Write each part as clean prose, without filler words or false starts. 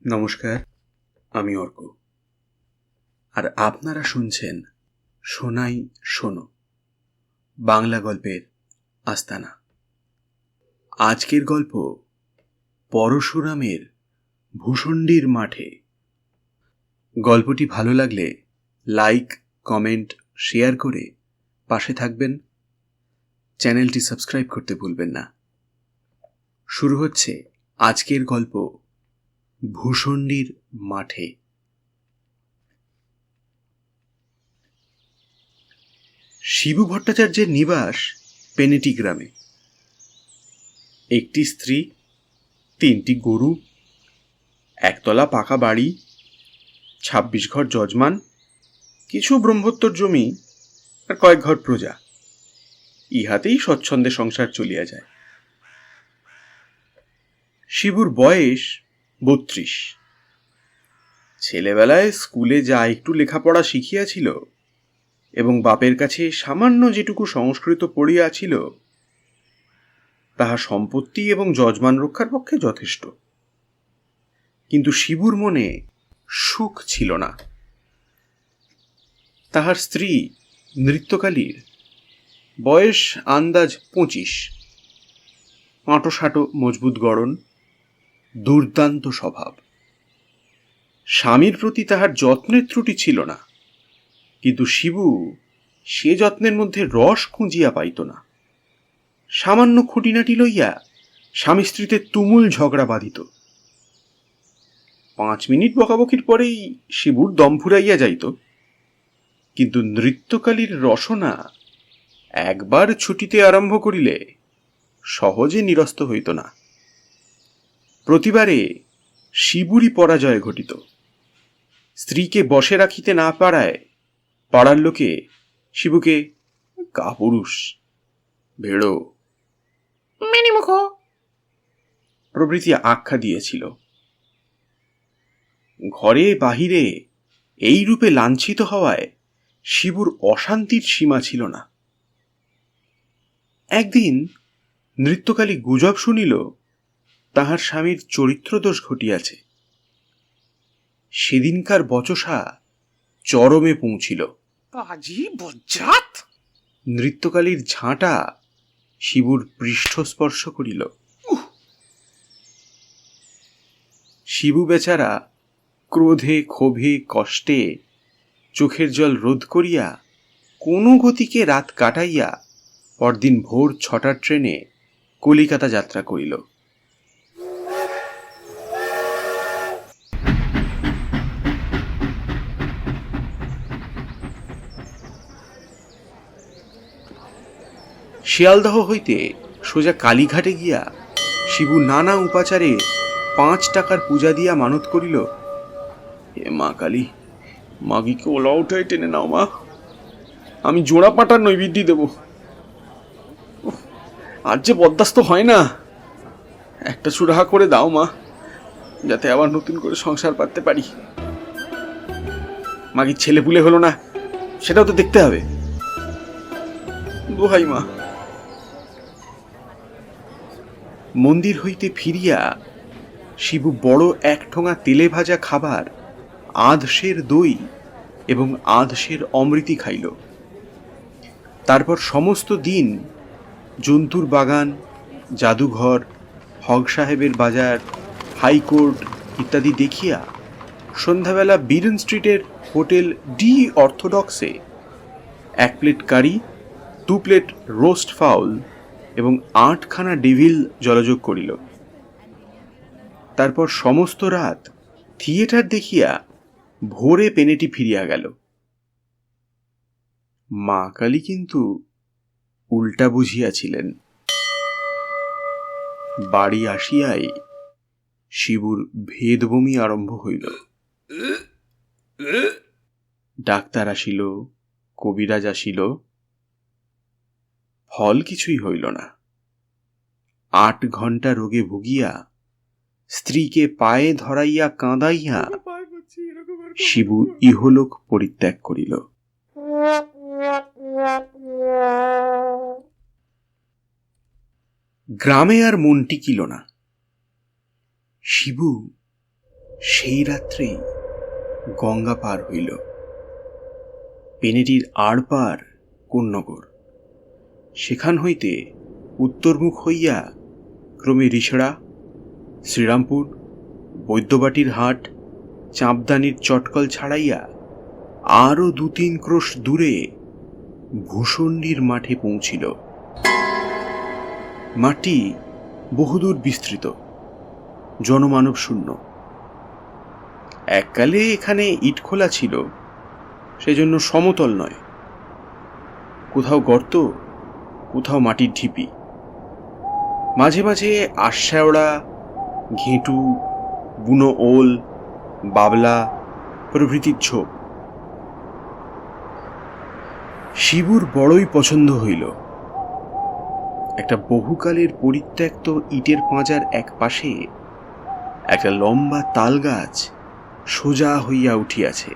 নমস্কার, আমি অর্ক। আর আপনারা শুনছেন শোনাই শোনো, বাংলা গল্পের আস্তানা। আজকের গল্প পরশুরামের ভূষণ্ডির মাঠে। গল্পটি ভালো লাগলে লাইক, কমেন্ট, শেয়ার করে পাশে থাকবেন। চ্যানেলটি সাবস্ক্রাইব করতে ভুলবেন না। শুরু হচ্ছে আজকের গল্প ভূষণ্ডির মাঠে। শিবু ভট্টাচার্যের নিবাস পেনেটি গ্রামে। একটি স্ত্রী, 3টি গরু, একতলা পাকা বাড়ি, 26 ঘর যজমান, কিছু ব্রহ্মোত্তর জমি আর কয়েক ঘর প্রজা। ইহাতেই স্বচ্ছন্দে সংসার চলিয়া যায়। শিবুর বয়স 32। ছেলেবেলায় স্কুলে যা একটু লেখাপড়া শিখিয়াছিল এবং বাপের কাছে সামান্য যেটুকু সংস্কৃত পড়িয়াছিল, তাহা সম্পত্তি এবং যজমান রক্ষার পক্ষে যথেষ্ট। কিন্তু শিবুর মনে সুখ ছিল না। তাহার স্ত্রী নৃত্যকালীর বয়স আন্দাজ 25। আঁটোসাঁটো মজবুত গড়ন, দুর্দান্ত স্বভাব। স্বামীর প্রতি তাহার যত্নের ত্রুটি ছিল না, কিন্তু শিবু সে যত্নের মধ্যে রস খুঁজিয়া পাইত না। সামান্য খুঁটিনাটি লইয়া স্বামী স্ত্রীতে তুমুল ঝগড়া বাঁধিত। 5 মিনিট বকাবকির পরেই শিবুর দম ফুরাইয়া যাইত। কিন্তু নৃত্যকালীর রসনা একবার ছুটিতে আরম্ভ করিলে সহজে নিরস্ত হইত না। প্রতিবারে শিবুরই পরাজয় ঘটিত। স্ত্রীকে বশে রাখিতে না পারায় পাড়ার লোকে শিবুকে কাপুরুষ, ভেড়ো, মেনিমুখ প্রভৃতি আখ্যা দিয়েছিল। ঘরে বাহিরে এই রূপে লাঞ্ছিত হওয়ায় শিবুর অশান্তির সীমা ছিল না। একদিন নৃত্যকালী গুজব শুনিল তাহার স্বামীর চরিত্রদোষ ঘটিয়াছে। সেদিনকার বচসা চরমে পৌঁছিল। নৃত্যকালীর ঝাঁটা শিবুর পৃষ্ঠস্পর্শ করিল। শিবু বেচারা ক্রোধে, ক্ষোভে, কষ্টে চোখের জল রোধ করিয়া কোনো গতিকে রাত কাটাইয়া পরদিন ভোর 6টার ট্রেনে কলিকাতা যাত্রা করিল। শিয়ালদহ হইতে সোজা কালীঘাটে গিয়া শিবু নানা উপাচারে 5 টাকার পূজা দিয়া মানত করিল, এ মা কালী, মাগিকে ওলা উঠায় টেনে নাও মা, আমি জোড়া পাটার নৈবেদ্য দেব। আর যে বরদাস্ত হয় না, একটা সুরাহা করে দাও মা, যাতে আবার নতুন করে সংসার পাততে পারি। মাগির ছেলে পুলে হলো না, সেটাও তো দেখতে হবে। দোহাই মা। মন্দির হইতে ফিরিয়া শিবু বড় 1 ঠোঙা তেলে ভাজা খাবার, আধশের দই এবং আধশের অমৃতি খাইল। তারপর সমস্ত দিন জন্তুর বাগান, জাদুঘর, হগ সাহেবের বাজার, হাইকোর্ট ইত্যাদি দেখিয়া সন্ধ্যাবেলা বীরেন স্ট্রিটের হোটেল ডি অর্থোডক্সে 1 প্লেট কারি, 2 প্লেট রোস্ট ফাউল এবং 8খানা ডেভিল জলযোগ করিল। তারপর সমস্ত রাত থিয়েটার দেখিয়া ভোরে পেনেটি ফিরিয়া গেল। মা কালী কিন্তু উল্টা বুঝিয়াছিলেন। বাড়ি আসিয়াই শিবুর ভেদবমি আরম্ভ হইল। ডাক্তার আসিল, কবিরাজ আসিল, ফল কিছুই হইল না। 8 ঘন্টা রোগে ভুগিয়া স্ত্রীকে পায়ে ধরাইয়া কাঁদাইয়া শিবু ইহলোক পরিত্যাগ করিল। গ্রামে আর মন টিকিল না। শিবু সেই রাত্রেই গঙ্গা পার হইল। পেনেটির আর পার কোন্নগর। সেখান হইতে উত্তরমুখ হইয়া ক্রমে রিষড়া, শ্রীরামপুর, বৈদ্যবাটির হাট, চাঁপদানির চটকল ছাড়াইয়া আরও 2-3 ক্রোশ দূরে ভূষণ্ডির মাঠে পৌঁছিল। মাঠটি বহুদূর বিস্তৃত, জনমানব শূন্য। এককালে এখানে ইটখোলা ছিল, সেজন্য সমতল নয়, কোথাও গর্ত, কোথাও মাটির ঢিপি, মাঝে মাঝে আশ্যাওড়া, ঘেঁটু, বুনো ওল, বাবলা প্রভৃতির ঝোপ। শিবুর বড়ই পছন্দ হইল। একটা বহুকালের পরিত্যক্ত ইটের পাঁজার এক পাশে একটা লম্বা তাল গাছ সোজা হইয়া উঠিয়াছে,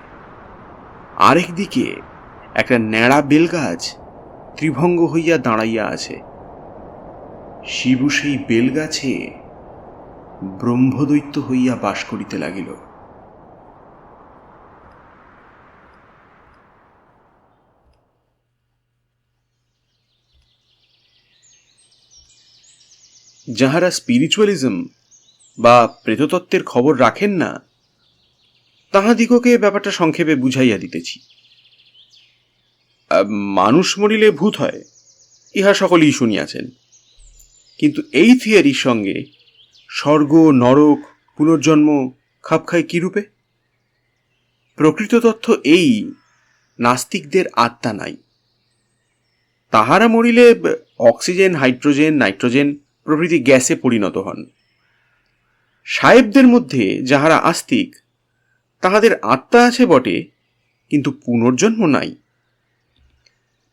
আরেক দিকে একটা ন্যাড়া বেল গাছ ত্রিভঙ্গ হইয়া দাঁড়াইয়া আছে। শিবু সেই বেল গাছে ব্রহ্মদৈত্য হইয়া বাস করিতে লাগিল। যাহারা স্পিরিচুয়ালিজম বা প্রেততত্ত্বের খবর রাখেন না, তাহাদিগকে ব্যাপারটা সংক্ষেপে বুঝাইয়া দিতেছি। মানুষ মরিলে ভূত হয়, ইহা সকলেই শুনিয়াছেন, কিন্তু এই থিওরির সঙ্গে স্বর্গ, নরক, পুনর্জন্ম খাপ খায় কিরূপে? প্রকৃত তথ্য এই, নাস্তিকদের আত্মা নাই। তাহারা মরিলে অক্সিজেন, হাইড্রোজেন, নাইট্রোজেন প্রভৃতি গ্যাসে পরিণত হন। সাহেবদের মধ্যে যাহারা আস্তিক, তাহাদের আত্মা আছে বটে, কিন্তু পুনর্জন্ম নাই।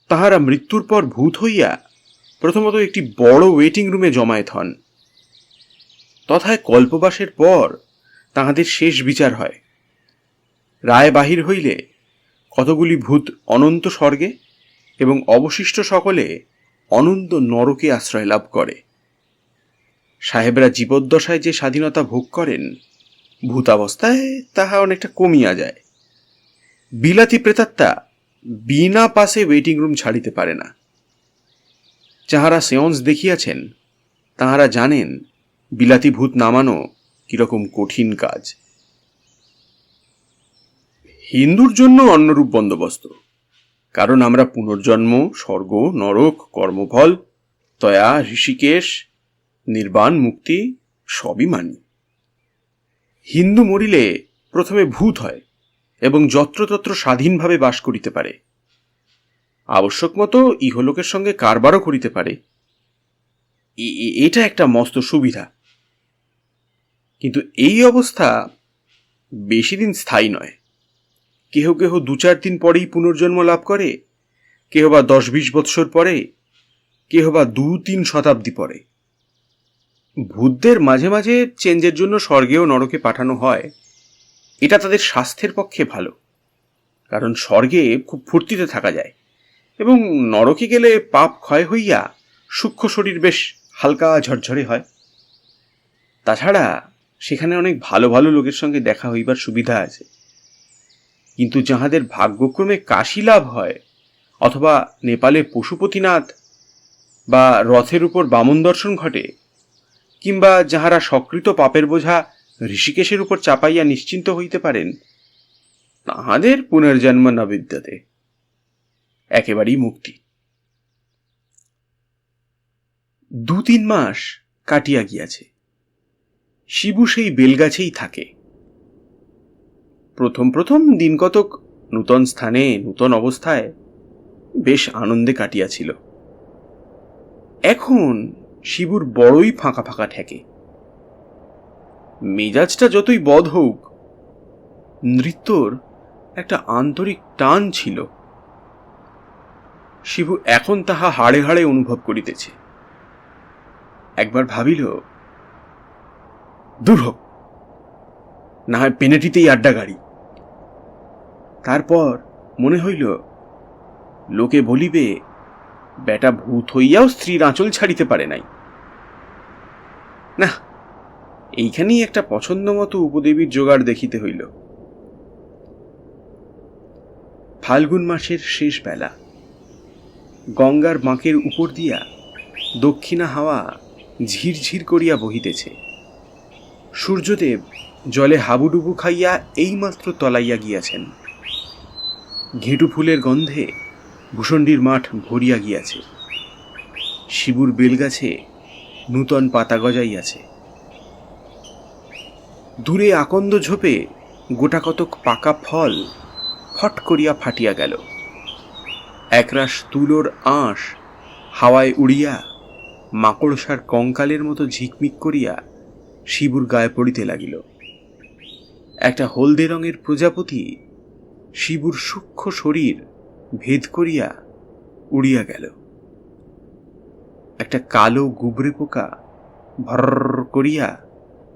তাহারা মৃত্যুর পর ভূত হইয়া প্রথমত একটি বড় ওয়েটিং রুমে জমায়েত হন। তথায় কল্পবাসের পর তাহাদের শেষ বিচার হয়। রায় বাহির হইলে কতগুলি ভূত অনন্ত স্বর্গে এবং অবশিষ্ট সকলে অনন্ত নরকে আশ্রয় লাভ করে। সাহেবরা জীবদ্দশায় যে স্বাধীনতা ভোগ করেন, ভূতাবস্থায় তাহা অনেকটা কমিয়া যায়। বিলাতি প্রেতাত্মা বিনা পাশে ওয়েটিং রুম ছাড়িতে পারে না। যাহারা সেন্স দেখিয়াছেন, তাহারা জানেন বিলাতি ভূত নামানো কিরকম কঠিন কাজ। হিন্দুর জন্য অন্যরূপ বন্দোবস্ত, কারণ আমরা পুনর্জন্ম, স্বর্গ, নরক, কর্মফল, তয়া, ঋষিকেশ, নির্বাণ, মুক্তি সবই মানি। হিন্দু মরিলে প্রথমে ভূত হয় এবং যত্রতত্র স্বাধীনভাবে বাস করিতে পারে, আবশ্যক মতো ইহলোকের সঙ্গে কারবারও করিতে পারে। এটা একটা মস্ত সুবিধা। কিন্তু এই অবস্থা বেশি দিন স্থায়ী নয়। কেহ কেহ 2-4 দিন পরেই পুনর্জন্ম লাভ করে, কেহ বা 10-20 বৎসর পরে, কেহ বা 2-3 শতাব্দী পরে। ভূতদের মাঝে মাঝে চেঞ্জের জন্য স্বর্গে ও নরকে পাঠানো হয়। এটা তাদের স্বাস্থ্যের পক্ষে ভালো, কারণ স্বর্গে খুব ফুর্তিতে থাকা যায় এবং নরকে গেলে পাপ ক্ষয় হইয়া সূক্ষ্ম শরীর বেশ হালকা ঝরঝরে হয়। তাছাড়া সেখানে অনেক ভালো ভালো লোকের সঙ্গে দেখা হইবার সুবিধা আছে। কিন্তু যাহাদের ভাগ্যক্রমে কাশী লাভ হয়, অথবা নেপালে পশুপতিনাথ বা রথের উপর বামন দর্শন ঘটে, কিংবা যাহারা সকৃত পাপের বোঝা ঋষিকেশের উপর চাপাইয়া নিশ্চিন্ত হইতে পারেন, তাহাদের পুনর্জন্ম না বিদ্যতে, একেবারেই মুক্তি। 2-3 মাস কাটিয়া গিয়াছে। শিবু সেই বেলগাছেই থাকে। প্রথম প্রথম দিন কতক নূতন স্থানে, নূতন অবস্থায় বেশ আনন্দে কাটিয়াছিল। এখন শিবুর বড়ই ফাঁকা ফাঁকা ঠেকে। মেজাজটা যতই বদ হোক, নৃত্যর একটা আন্তরিক টান ছিল। শিবু এখন তাহা হাড়ে হাড়ে অনুভব করিতেছে। একবার ভাবিল, দূর হোক, না হয় পেনেটিতেই আড্ডা গাড়ি। তারপর মনে হইল, লোকে বলিবে বেটা ভূত হইয়াও স্ত্রীর আঁচল ছাড়িতে পারে নাই। না, এইখানেই একটা পছন্দ মতো উপদেবীর জোগাড় দেখিতে হইল। ফাল্গুন মাসের শেষ বেলা, গঙ্গার বাঁকের উপর দিয়া দক্ষিণা হাওয়া ঝিরঝির করিয়া বহিতেছে। সূর্যদেব জলে হাবুডুবু খাইয়া এইমাত্র তলাইয়া গিয়াছেন। ঘেঁটু ফুলের গন্ধে ভূষণ্ডির মাঠ ভরিয়া গিয়াছে। শিবুর বেলগাছে নূতন পাতা গজাইয়াছে। দূরে আকন্দ ঝোপে গোটা কতক পাকা ফল ফট করিয়া ফাটিয়া গেল। একরাশ তুলোর আঁশ হাওয়ায় উড়িয়া মাকড়সার কঙ্কালের মতো ঝিকমিক করিয়া শিবুর গায়ে পড়িতে লাগিল। একটা হলদে রঙের প্রজাপতি শিবুর সূক্ষ্ম শরীর ভেদ করিয়া উড়িয়া গেল। একটা কালো গুবরে পোকা ভর করিয়া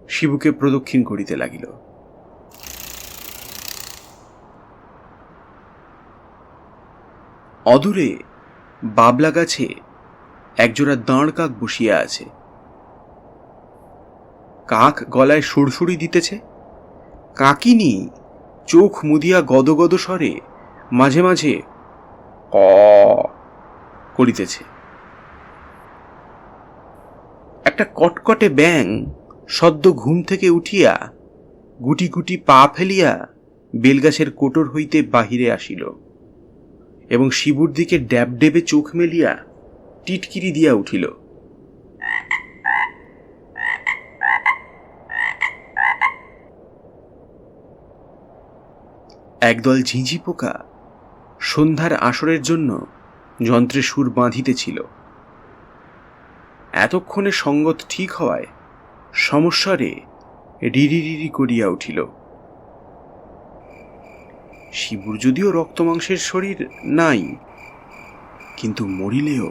শিবুকে প্রদক্ষিণ করিতে লাগিল। অদূরে বাবলা গাছে একজোড়া দাঁড় কাক বসিয়া আছে। কাক গলায় সুরসুরি দিতেছে। কাকিনী চোখ মুদিয়া গদগদ স্বরে মাঝে মাঝে ক করিতেছে। একটা কটকটে ব্যাঙ সদ্য ঘুম থেকে উঠিয়া গুটি গুটি পা ফেলিয়া বেলগাছের কোটর হইতে বাহিরে আসিল এবং শিবুর দিকে ড্যাবডেবে চোখ মেলিয়া টিটকিরি দিয়া উঠিল। একদল ঝিঁঝি পোকা সন্ধ্যার আসরের জন্য যন্ত্রে সুর বাঁধিতেছিল। এতক্ষণে সঙ্গত ঠিক হওয়ায় সমস্বরে রিরি রিরি করিয়া উঠিল। শিবুর যদিও রক্তমাংসের শরীর নাই, কিন্তু মরিলেও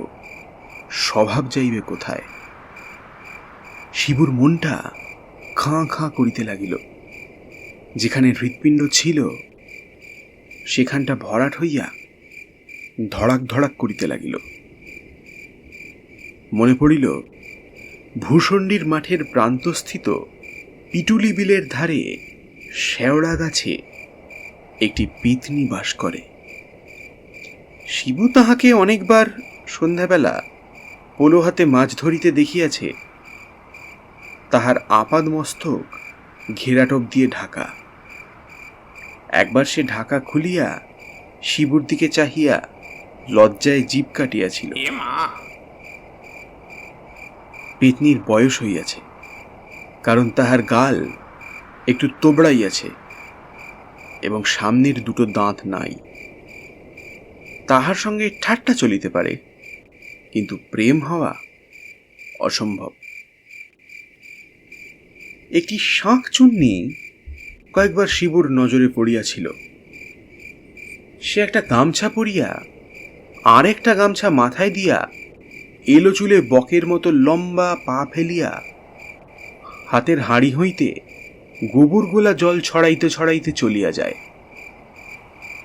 স্বভাব যাইবে কোথায়। শিবুর মনটা খাঁ খাঁ করিতে লাগিল। যেখানে হৃৎপিণ্ড ছিল সেখানটা ভরাট হইয়া ধড়াক ধড়াক করিতে লাগিল। মনে পড়িল ভূষণ্ডির মাঠের প্রান্তস্থিত পিটুলি বিলের ধারে শেওড়া গাছে একটি পেতনি বাস করে। শিবু তাহাকে অনেকবার সন্ধ্যাবেলা পোলো হাতে মাছ ধরিতে দেখিয়াছে। তাহার আপাদ মস্তক ঘেরাটপ দিয়ে ঢাকা। একবার সে ঢাকা খুলিয়া শিবুর দিকে চাহিয়া লজ্জায় জিভ কাটিয়াছিল। পেতনির বয়স হইয়াছে, কারণ তাহার গাল একটু তোবড়াইয়াছে এবং সামনের দুটো দাঁত নাই। তাহার সঙ্গে ঠাট্টা চলিতে পারে, কিন্তু প্রেম হওয়া অসম্ভব। একটি শাঁকচুন্নি কয়েকবার শিবুর নজরে পড়িয়াছিল। সে একটা গামছা পরিয়া আর একটা গামছা মাথায় দিয়া এলো চুলে বকের মতো লম্বা পা ফেলিয়া হাতের হাঁড়ি হইতে গোবর গোলা জল ছড়াইতে ছড়াইতে চলিয়া যায়।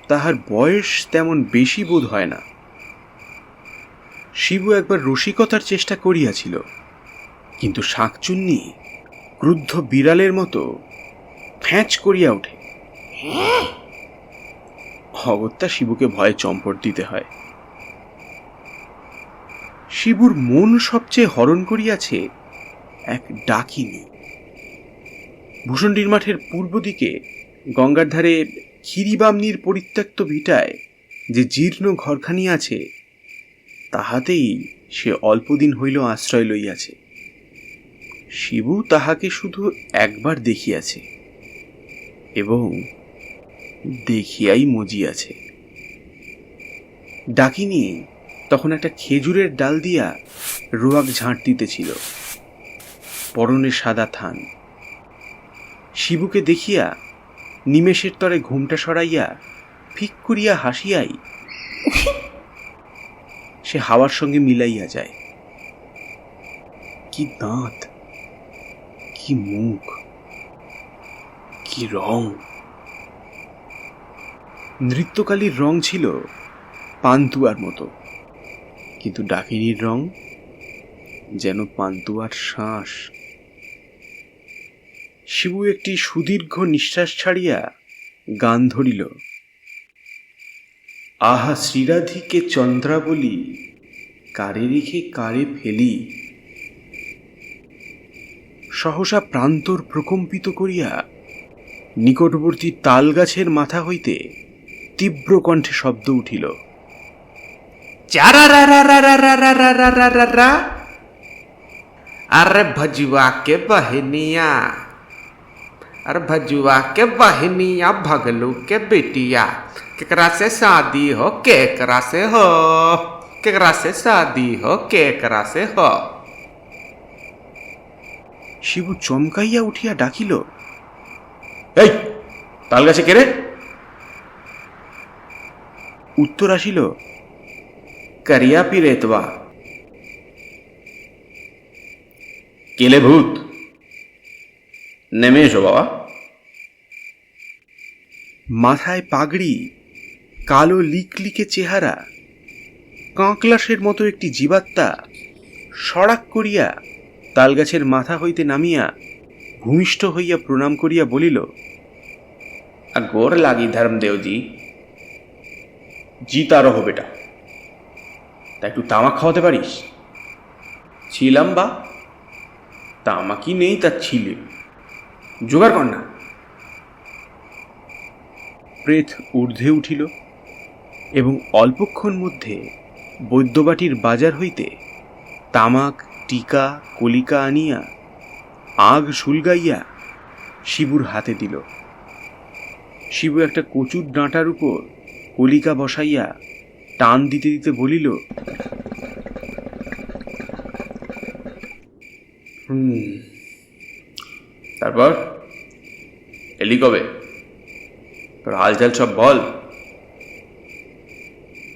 তাহার বয়স তেমন বেশি বোধ হয় না। শিবু একবার রসিকতার চেষ্টা করিয়াছিল, কিন্তু শাঁকচুন্নি ক্রুদ্ধ বিড়ালের মতো ফ্যাঁচ করিয়া ওঠে। অগত্যা শিবুকে ভয়ে চম্পট দিতে হয়। শিবুর মন সবচেয়ে হরণ করিয়াছে এক ডাকিনী। ভূষণ্ডির মাঠের পূর্ব দিকে গঙ্গার ধারে ক্ষীরিবামনির পরিত্যক্ত ভিটায় যে জীর্ণ ঘরখানি আছে, তাহাতেই সে অল্পদিন হইল আশ্রয় লইয়াছে। শিবু তাহাকে শুধু একবার দেখিয়াছে এবং দেখিয়াই মজিয়াছে। ডাকিনী তখন একটা খেজুরের ডাল দিয়া রোয়াক ঝাঁট দিতেছিল। পরনে সাদা থান। শিবুকে দেখিয়া নিমেষের তরে ঘুমটা সরাইয়া ফিক করিয়া হাসিয়াই সে হাওয়ার সঙ্গে মিলাইয়া যায়। কি দাঁত, কি মুখ, কি রং! নৃত্যকালীর রং ছিল পান্তুয়ার মতো, কিন্তু ডাকিনীর রং যেন পান্তুয়ার শ্বাস। শিবু একটি সুদীর্ঘ নিঃশ্বাস ছাড়িয়া গান ধরিল। আহা শ্রীরাধিকে চন্দ্রাবলী, কারে রেখে কারে ফেলি। সহসা প্রান্তর প্রকম্পিত করিয়া নিকটবর্তী তালগাছের মাথা হইতে তীব্র কণ্ঠে শব্দ উঠিল। अरे भजुआ के बहनिया, अरे भजुआ के बहनिया, भगलू के बेटिया, केकरा से शादी हो केकरा से हो, केकरा से शादी हो केकरा से हो। শিবু চমকাইয়া উঠিয়া ডাকিল, এই তালগাছে কে রে? উত্তর আসিল, करिया पिरेतवा। কেলে ভূত, নেমে এসো বাবা। মাথায় পাগড়ি, কালো লিকলিকে চেহারা, কাঁকলাসের মতো একটি জীবাত্মা সড়াক করিয়া তালগাছের মাথা হইতে নামিয়া ভূমিষ্ঠ হইয়া প্রণাম করিয়া বলিল, गोर लागी धर्मदेव जी। জিতা রহ বেটা, তা একটু তামাক খাওয়াতে পারিস? ছিলাম বা, তামাকি নেই, তা ছিলে, জোগাড় কর না। প্রেত ঊর্ধ্বে উঠিল এবং অল্পক্ষণ মধ্যে বৈদ্যবাটির বাজার হইতে তামাক, টিকা, কলিকা আনিয়া আগ সুলগাইয়া শিবুর হাতে দিল। শিবু একটা কচুর ডাঁটার উপর কলিকা বসাইয়া টান দিতে দিতে বলিল, তারপর এলি কবে? তোর হালচাল সব বল।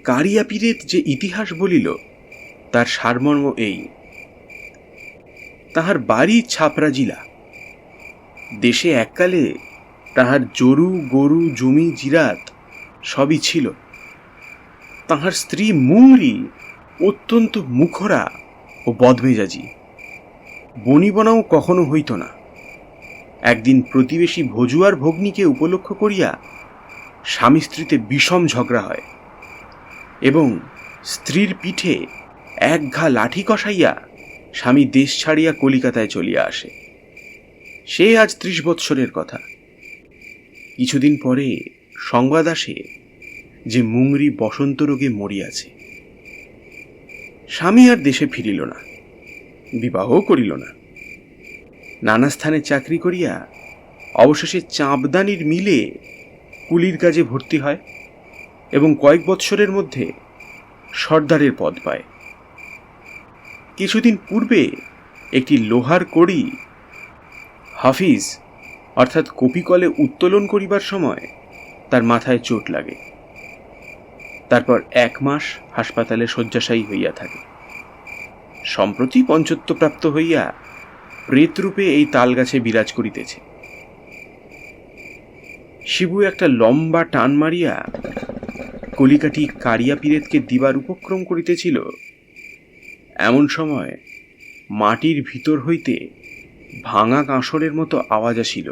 কারিয়া পীরেত যে ইতিহাস বলিল তার সারমর্ম এই। তাহার বাড়ি ছাপরা জিলা। দেশে এককালে তাহার জরু, গরু, জমি, জিরাত সবই ছিল। তাহার স্ত্রী মুংরি অত্যন্ত মুখরা ও বদমেজাজি। বনিবনাও কখনো হইত না। একদিন প্রতিবেশী ভজুয়ার ভগ্নীকে উপলক্ষ করিয়া স্বামী স্ত্রীতে বিষম ঝগড়া হয় এবং স্ত্রীর পিঠে এক ঘা লাঠি কষাইয়া স্বামী দেশ ছাড়িয়া কলিকাতায় চলিয়া আসে। সে আজ 30 বৎসরের কথা। কিছুদিন পরে সংবাদ আসে যে মুংরি বসন্ত রোগে মরিয়াছে। স্বামী আর দেশে ফিরিল না, বিবাহও করিল না। নানা স্থানে চাকরি করিয়া অবশেষে চাঁপদানির মিলে কুলির কাজে ভর্তি হয় এবং কয়েক বৎসরের মধ্যে সর্দারের পদ পায়। কিছুদিন পূর্বে একটি লোহার কড়ি হাফিজ অর্থাৎ কপিকলে উত্তোলন করিবার সময় তার মাথায় চোট লাগে। তারপর 1 মাস হাসপাতালে শয্যাশায়ী হইয়া থাকে। সম্প্রতি পঞ্চত্বপ্রাপ্ত হইয়া প্রেতরূপে এই তালগাছে বিরাজ করিতেছে। শিবু একটা লম্বা টান মারিয়া কলিকাটি কারিয়া পীরেতকে দিবার উপক্রম করিতেছিল। এমন সময় মাটির ভিতর হইতে ভাঙা কাঁসরের মতো আওয়াজ আসিল।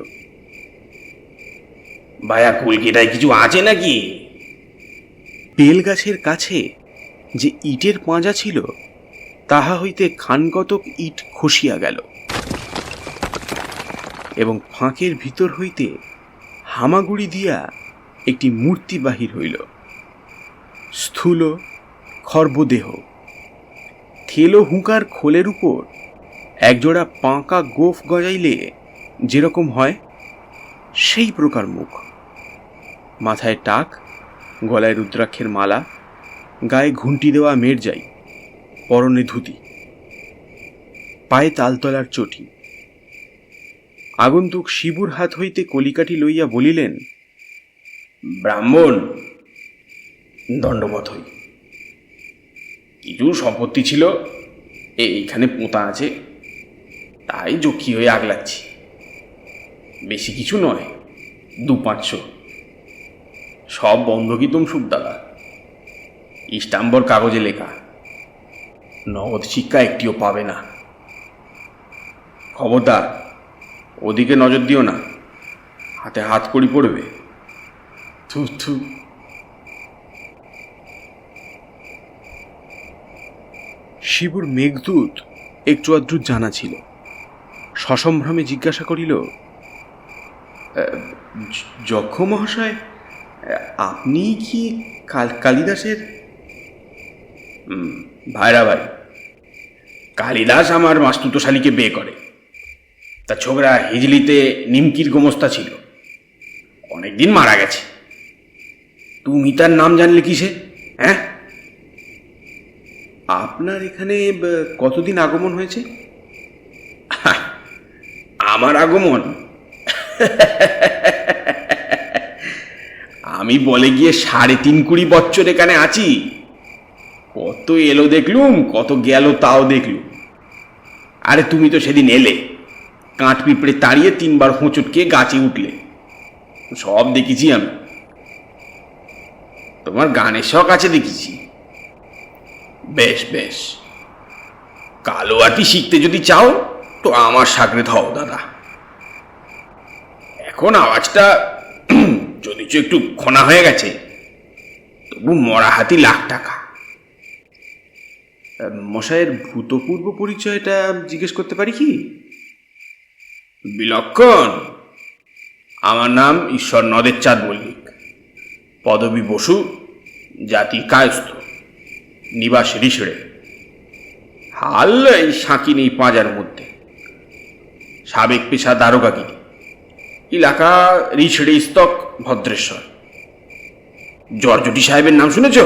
ভায়া কুলকিটায় কিছু আছে নাকি? বেলগাছের কাছে যে ইটের পাঁজা ছিল তাহা হইতে খানকতক ইট খসিয়া গেল এবং ফাঁকের ভিতর হইতে হামাগুড়ি দিয়া একটি মূর্তি বাহির হইল। স্থূল খর্বদেহ, থেলো হুঁকার খোলের উপর একজোড়া পাঁকা গোফ গজাইলে যেরকম হয় সেই প্রকার মুখ, মাথায় টাক, গলায় রুদ্রাক্ষের মালা, গায়ে ঘুঁটি দেওয়া মেরজাই, পরনে ধুতি, পায়ে তালতলার চটি। আগন্তুক শিবুর হাত হইতে কলিকাটি লইয়া বলিলেন, ব্রাহ্মণ, দণ্ডবত হই। কিছু সম্পত্তি ছিল এইখানে পোঁতা আছে, তাই জখি হয়ে আগলাচ্ছি। বেশি কিছু নয়, 2-500। সব বন্ধকি তুম সুখদাদা, ইস্টাম্বর কাগজে লেখা। নগদ শিক্ষা একটিও পাবে না। খবরদার ওদিকে নজর দিও না, হাতে হাত কড়ি পড়বে। থু থু। শিবুর মেঘদূত একটু আধটু জানা ছিল। সসম্ভ্রমে জিজ্ঞাসা করিল, যক্ষ মহাশয়, আপনি কি কালিদাসের? ভাইরা ভাই, কালিদাস আমার মাস্তুতো শালীকে বিয়ে করে। তা ছোকরা হিজলিতে নিমকির গোমস্তা ছিল, অনেকদিন মারা গেছে। তুমি তার নাম জানলে কিসে? হ্যাঁ, আপনার এখানে কতদিন আগমন হয়েছে? আমার আগমন? আমি বলে গিয়ে ৩.৫ বছর এখানে আছি। কত এলো দেখলুম, কত গেল তাও দেখলুম। আরে তুমি তো সেদিন এলে, কাঠ পিঁপড়ে তাড়িয়ে ৩ বার হোঁচট খেয়ে গাছে উঠলে, সব দেখেছি আমি। তোমার গানের শখ আছে দেখেছি। বেশ বেশ, কালোয়াটি শিখতে যদি চাও তো আমার সাগরেদ হও দাদা। এখন আওয়াজটা যদিচ একটু খোনা হয়ে গেছে, তবু মরা হাতি লাখ টাকা। মশাইয়ের ভূতপূর্ব পরিচয়টা জিজ্ঞেস করতে পারি কি? বিলক্ষণ। আমার নাম ঈশ্বর নদের চাঁদ মল্লিক, পদবী বসু, জাতি কায়স্থ, নিবাস রিসড়ে। হাল এই সাঁকিনি পাঁজার মধ্যে। সাবেক পেশা দারোগাগিরি, এলাকা রিসড়ে স্তক ভদ্রেশ্বর। জর্জটি সাহেবের নাম শুনেছ?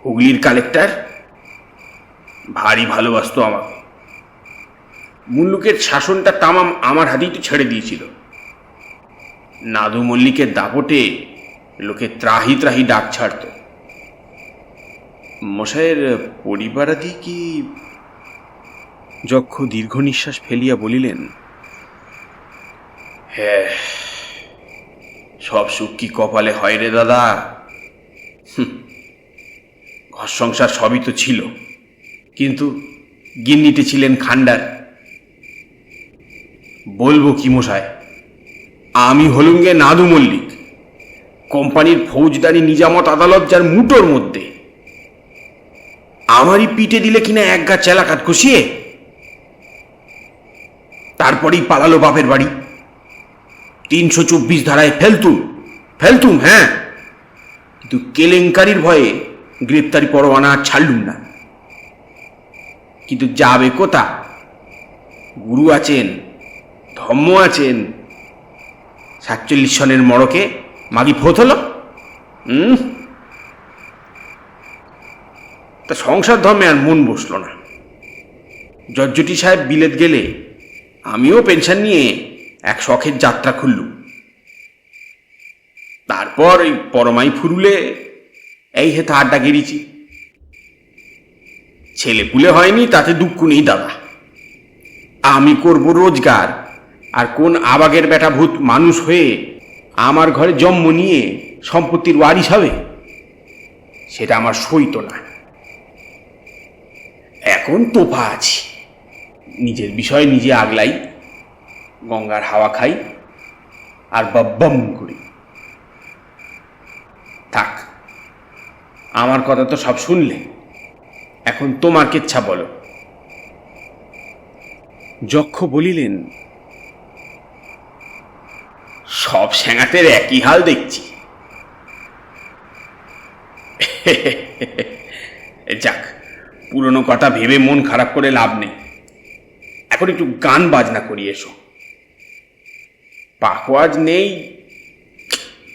হুগলির কালেক্টর, ভারী ভালোবাসত আমাকে। মুল্লুকের শাসনটা তামাম আমার হাতেই তো ছেড়ে দিয়েছিল। নাদু মল্লিকের দাপটে লোকে ত্রাহি ত্রাহি ডাক ছাড়ত। মশাইয়ের পরিবারাদি কি? যক্ষ দীর্ঘ নিঃশ্বাস ফেলিয়া বলিলেন, হ্যাঁ, সব সুখ কি কপালে হয় রে দাদা? ঘর সংসার সবই তো ছিল, কিন্তু গিন্নিতে ছিলেন খান্ডার। বলবো কি মশাই, আমি হলুঙ্গে নাদু মল্লিক, কোম্পানির ফৌজদারি নিজামত আদালত যার মুটোর মধ্যে। আমারই পিঠে দিলে কিনা এক গা চেলাকাত কষিয়ে, তারপরেই পালালো বাপের বাড়ি। ৩২৪ ধারায় ফেলতুম ফেলতুম, হ্যাঁ, কিন্তু কেলেঙ্কারির ভয়ে গ্রেপ্তারি পরোয়ানা আর ছাড়লুম না। কিন্তু যাবে কোথা? গুরু আছেন, ধর্ম আছেন। ৪৭ সনের মড়কে মাগি ফোত হলো। তা সংসার ধর্মে আর মন বসল না। জর্জটি সাহেব বিলেত গেলে আমিও পেনশন নিয়ে এক শখের যাত্রা খুললুম। তারপর এই পরমাই ফুরুলে এই হেথা আড্ডা গেড়েছি। ছেলে পুলে হয়নি, তাতে দুঃখ নেই দাদা। আমি করব রোজগার, আর কোন আবাগের বেটা ভূত মানুষ হয়ে আমার ঘরে জন্ম নিয়ে সম্পত্তির ওয়ারিশ হবে, সেটা আমার সইত না। এখন তোফা আছি, নিজের বিষয়ে নিজে আগলাই, গঙ্গার হাওয়া খাই আর বাব্বাম করি। থাক, আমার কথা তো সব শুনলে, এখন তোমার কেচ্ছা বলো। যক্ষ বলিলেন, সব স্যাঙাতের একই হাল দেখছি। যাক, পুরনো কথা ভেবে মন খারাপ করে লাভ নেই। এখন একটু গান বাজনা করি, এসো। পাকওয়াজ নেই,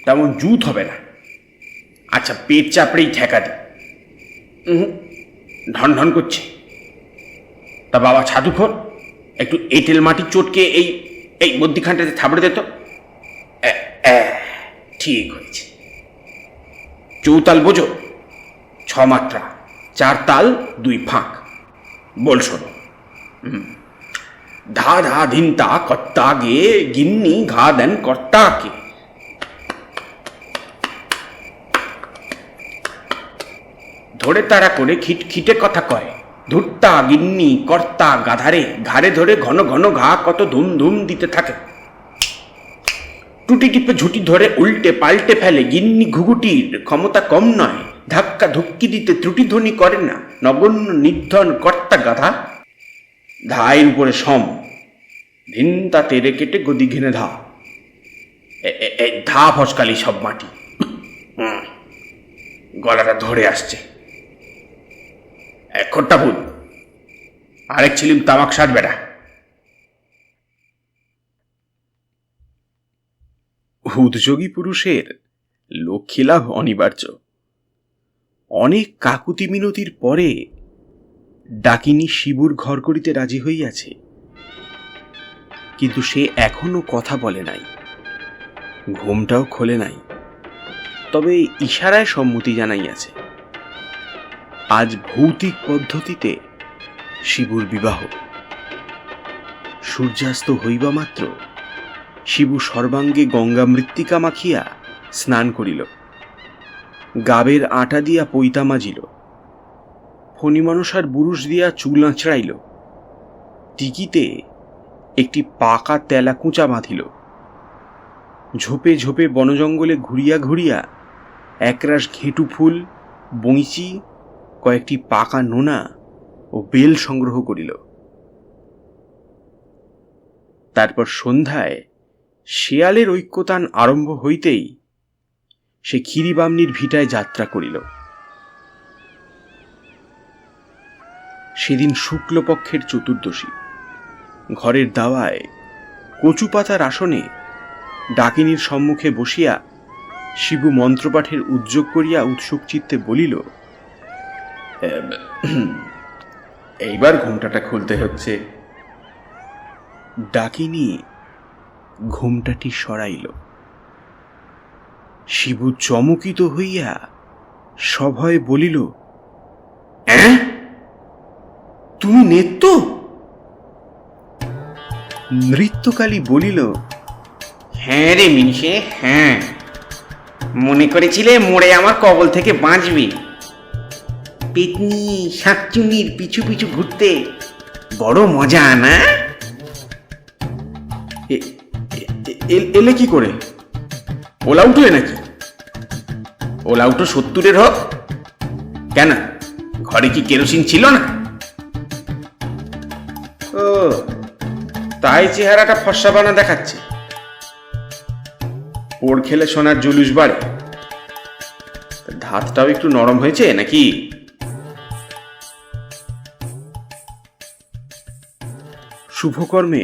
তেমন জুত হবে না। আচ্ছা, পেট চাপড়েই ঠেকা দি। ঢন ঢন করছে। তা বাবা ছাদুখোর, একটু এঁটেল মাটি চটকে এই এই মধ্যিখানটাতে থাবড়ে দিত। ঠিক হয়েছে। চৌতাল বোঝো? 6 মাত্রা, 4 তাল, 2 ফাঁক। বল শোনো। ধা ধা ধিনতা কর্তা গে, গিন্নি ঘা দেন কর্তাকে। ধরে তারা করে খিটখিটে কথা কয়, ধুট্টা গিন্নি কর্তা গাধারে ঘাড়ে ধরে ঘন ঘন ঘা কত ধুম ধুম দিতে থাকে। টুটি টিপে ঝুটি ধরে উল্টে পাল্টে ফেলে, গিন্নি ঘুঘুটির ক্ষমতা কম নয়, ধাক্কা ধুক্কি দিতে ত্রুটিধ্বনি করে না নগণ্য নির্ধন কর্তা গাধা। ধায়ের উপরে সম, ভিন্তা তেরে কেটে গদি ঘেনে ধা, ধা ফসকালি সব মাটি। গলাটা ধরে আসছে। খোট্টা ভূত, আরেক ছিলিম তামাক সাজ বেটা। উদ্যোগী পুরুষের লক্ষ্মীলাভ অনিবার্য। অনেক কাকুতি মিনতির পরে ডাকিনী শিবুর ঘর করিতে রাজি হইয়াছে, কিন্তু সে এখনো কথা বলে নাই, ঘুমটাও খোলে নাই, তবে ইশারায় সম্মতি জানাইয়াছে। আজ ভৌতিক পদ্ধতিতে শিবুর বিবাহ। সূর্যাস্ত হইবা মাত্র শিবু সর্বাঙ্গে গঙ্গা মৃত্তিকা মাখিয়া স্নান করিল, গাবের আটা দিয়া পৈতা মাজিল, ফণিমনসার বুরুষ দিয়া চুল আঁচড়াইল, টিকিতে একটি পাকা তেলা কুঁচা বাঁধিল, ঝোপে ঝোপে বনজঙ্গলে ঘুরিয়া ঘুরিয়া একরাশ ঘেঁটু ফুল, বইচি, কয়েকটি পাকা নোনা ও বেল সংগ্রহ করিল। তারপর সন্ধ্যায় শেয়ালের ঐক্যতান আরম্ভ হইতেই সে ক্ষীরিবামনির ভিটায় যাত্রা করিল। সেদিন শুক্লপক্ষের চতুর্দশী। ঘরের দাওয়ায় কচু পাতার আসনে ডাকিনীর সম্মুখে বসিয়া শিবু মন্ত্রপাঠের উদ্যোগ করিয়া উৎসুক চিত্তে বলিল, এইবার ঘুমটাটা খুলতে হচ্ছে। ডাকিনী ঘুমটাটি সরাইল। শিবু চমকিত হইয়া সভয়ে বলিল, তুমি নেত্য? নৃত্যকালী বলিল, হ্যাঁ রে মিনসে, হ্যাঁ। মনে করেছিলে মোড়ে আমার কবল থেকে বাঁচবি। পেতনি শাকচুনির পিছু পিছু ঘুরতে বড় মজা না? এলে কি করে? ওলা উঠলে নাকি? ওলা উঠো 70-এর হোক কেন? ঘরে কি কেরোসিন ছিল না? ও তাই চেহারাটা ফর্সা বানা দেখাচ্ছে। পোড় খেলে সোনার জুলুস বাড়ে। ধাতটাও একটু নরম হয়েছে নাকি? শুভকর্মে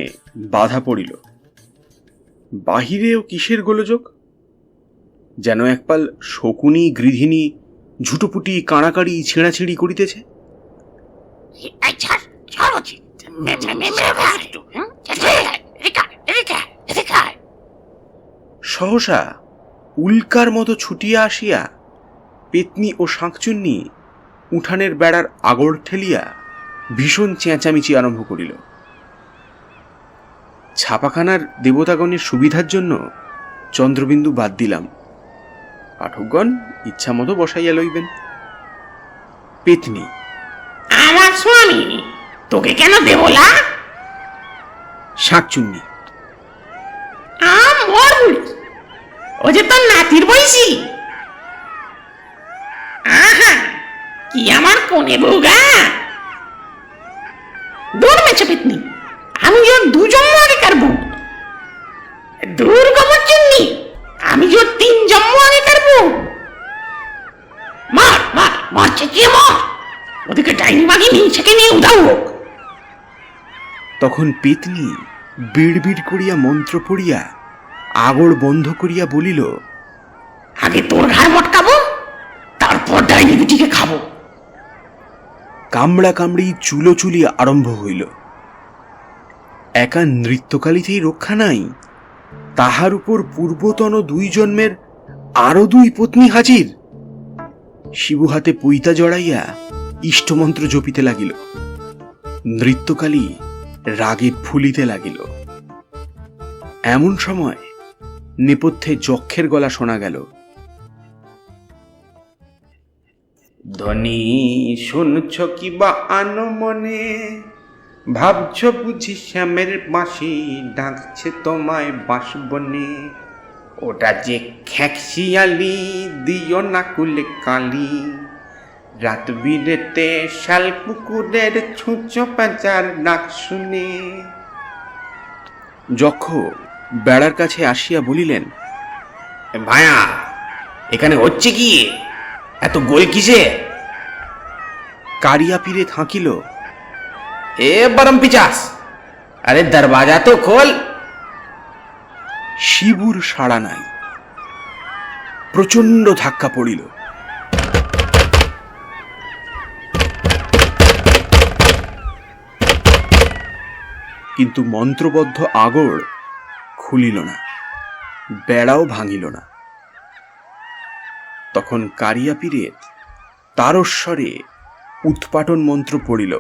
বাধা পড়িল। বাহিরেও কিসের গোলযোগ? যেন একপাল শকুনি গৃধিনী ঝুটোপুটি কাড়াকাড়ি ছেঁড়াছিঁড়ি করিতেছে। সহসা উল্কার মতো ছুটিয়া আসিয়া পেতনি ও শাঁকচুন্নি উঠানের বেড়ার আগড় ঠেলিয়া ভীষণ চেঁচামেচি আরম্ভ করিল। ছাপাখানার দেবতাগণের সুবিধার জন্য চন্দ্রবিন্দু বাদ দিলাম, পাঠকগণ ইচ্ছা মতো বসাইয়া লইবেন। পেতনি, আমার স্বামী, তোকে কেন দেব না? শাঁকচুন্নি, মর বুড়ি, ও যে তোর নাতির বয়সী। আহা, কি আমার কোনে বউগা! দূর মেছে পেতনি, আমি ওর 2 জন্ম আগেকার বউ। দূর গোবর চুন্নি, আমি ওর 3 জন্ম আগেকার বউ। মার মার মার, চেঁচিয়ে মার, ওদিকে ডাইনি বাগি মিনছেকে নিয়ে উধাও হোক। তখন পেতনি বিড়বিড় করিয়া মন্ত্র পড়িয়া আগড় বন্ধ করিয়া বলিল, আগে তোর ঘাড় মটকাবো, তারপর ডাইনি বিটিকে খাবো। কামড়া কামড়ি চুলোচুলি আরম্ভ হইল। একা নৃত্যকালীতেই রক্ষা নাই, তাহার উপর পূর্বতন 2 জন্মের আরো 2 পত্নী হাজির। শিবু হাতে পইতা জড়াইয়া ইষ্টমন্ত্র জপিতে লাগিল। নৃত্যকালী রাগে ফুলিতে লাগিল। এমন সময় নেপথ্যে যক্ষের গলা শোনা গেল, ধ্বনি শুনছ কি বা আনো মনে, ভাবছ বুঝি শ্যামের বাঁশি ডাকছে তোমায় বাঁশবনে। ওটা যে খ্যাঁকশিয়ালি, দিও না কুলে কালি, রাত বিরেতে শাল পুকুরের ছুঁচো প্যাঁচার ডাক শুনে। যক্ষ বেড়ার কাছে আসিয়া বলিলেন, ভায়া, এখানে হচ্ছে কি? এত গোল কিসে? কারিয়া পীরে থাকিল, এ বরম পিচাস, আরে দরওয়াজা তো খোল। শিবুর সাড়া নাই। প্রচণ্ড ধাক্কা পড়িল। কিন্তু মন্ত্রবদ্ধ আগড় খুলিল না, বেড়াও ভাঙিল না। তখন কারিয়া পীরের তারস্বরে উৎপাটন মন্ত্র পড়িল।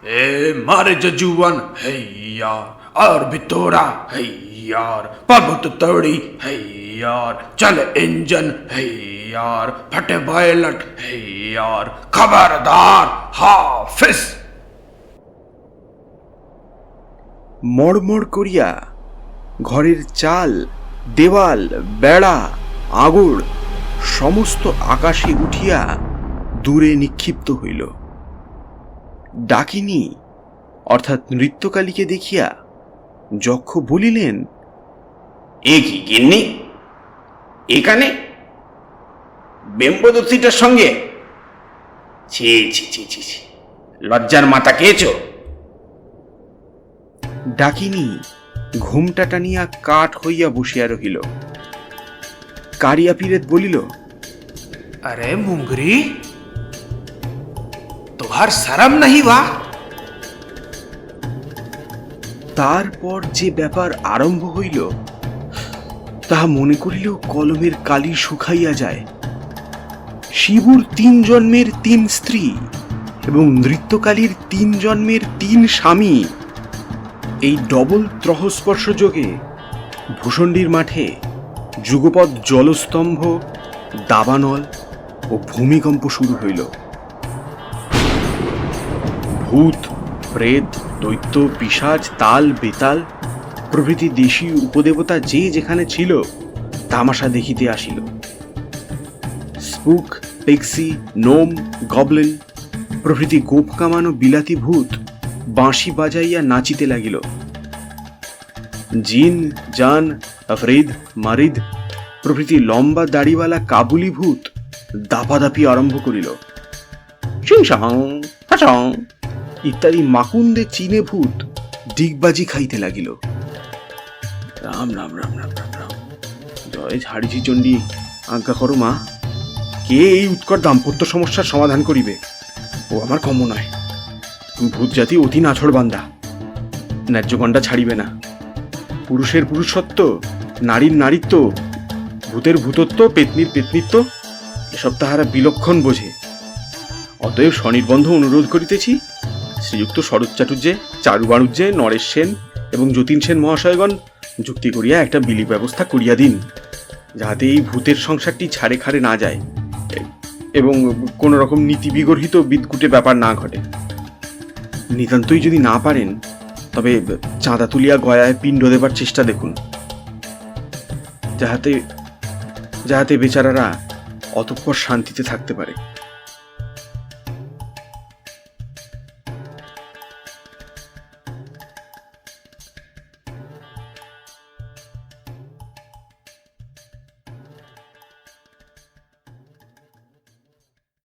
ए मारे जजुवन है यार, और भी तोड़ा है यार, पर्वत तोड़ी है यार, चल इंजन है यार, फटे वायलट है यार, खबरदार हाफिज। মড়মড় করিয়া ঘরের চাল, দেওয়াল, বেড়া, আগড় সমস্ত আকাশে উঠিয়া দূরে নিক্ষিপ্ত হইল। ডাকিনী অর্থাৎ নৃত্যকালীকে দেখিয়া যক্ষ বলিলেন, এ কি গিন্নি, এখানে বেম্বদস্তিটার সঙ্গে? ছি ছি ছি ছি ছি, লজ্জার মাথা খেয়েছো? ডাকিনী ঘুমটা টানিয়া কাঠ হইয়া বসিয়া রহিল। কারিয়া পীরেত বলিল, अरे मुंगरी, तुहार शर्म नहीं वा? তারপর যে ব্যাপার আরম্ভ হইল তাহা মনে করিলেও কলমের কালি শুকাইয়া যায়। শিবুর ৩ জন্মের ৩ স্ত্রী এবং নৃত্যকালীর ৩ জন্মের ৩ স্বামী, এই ডবল ত্রহস্পর্শ যোগে ভূষণ্ডির মাঠে যুগপৎ জলস্তম্ভ, দাবানল ও ভূমিকম্প শুরু হইল। ভূত, প্রেত, দৈত্য, পিশাচ, তাল, বেতাল প্রভৃতি দেশীয় উপদেবতা যে যেখানে ছিল তামাশা দেখিতে আসিল। স্পুক, পেক্সি, নোম, গবলিন প্রভৃতি গোপ কামানো বিলাতি ভূত বাঁশি বাজাইয়া নাচিতে লাগিল। জিন, জান, আফরিদ, মারিদ প্রভৃতি লম্বা দাড়িওয়ালা কাবুলি ভূত দাপাদাপি আরম্ভ করিল। সিংসাং, হাসাং ইত্যাদি মাকুন্দে চীনে ভূত দিগবাজি খাইতে লাগিল। রাম রাম রাম রাম রাম রাম, জয় ঝাড়িঝি চণ্ডী, আজ্ঞা করো মা। কে এই উৎকট দাম্পত্য সমস্যার সমাধান করিবে? ও আমার কম্য নয়। ভূত জাতি অতি নাছড় বান্দা, ন্যায্যগণ্ডা ছাড়িবে না। পুরুষের পুরুষত্ব, নারীর নারীত্ব, ভূতের ভূতত্ব, পেতনির পেতনিত্ব এসব তাহারা বিলক্ষণ বোঝে। অতএব স্বনির্বন্ধ অনুরোধ করিতেছি, শ্রীযুক্ত শরৎ চাটুর্যে, চারু বাণুজ্যে, নরেশ সেন এবং যতীন সেন মহাশয়গণ যুক্তি করিয়া একটা বিলি ব্যবস্থা করিয়া দিন, যাহাতে এই ভূতের সংসারটি ছাড়ে খাড়ে না যায় এবং কোন রকম নীতি বিগর্হিত বিদকুটে ব্যাপার না ঘটে। নিতান্তই যদি না পারেন তবে চাঁদা তুলিয়া গয়ায় পিণ্ড দেবার চেষ্টা দেখুন, যাহাতে বেচারারা অতঃপর শান্তিতে থাকতে পারে।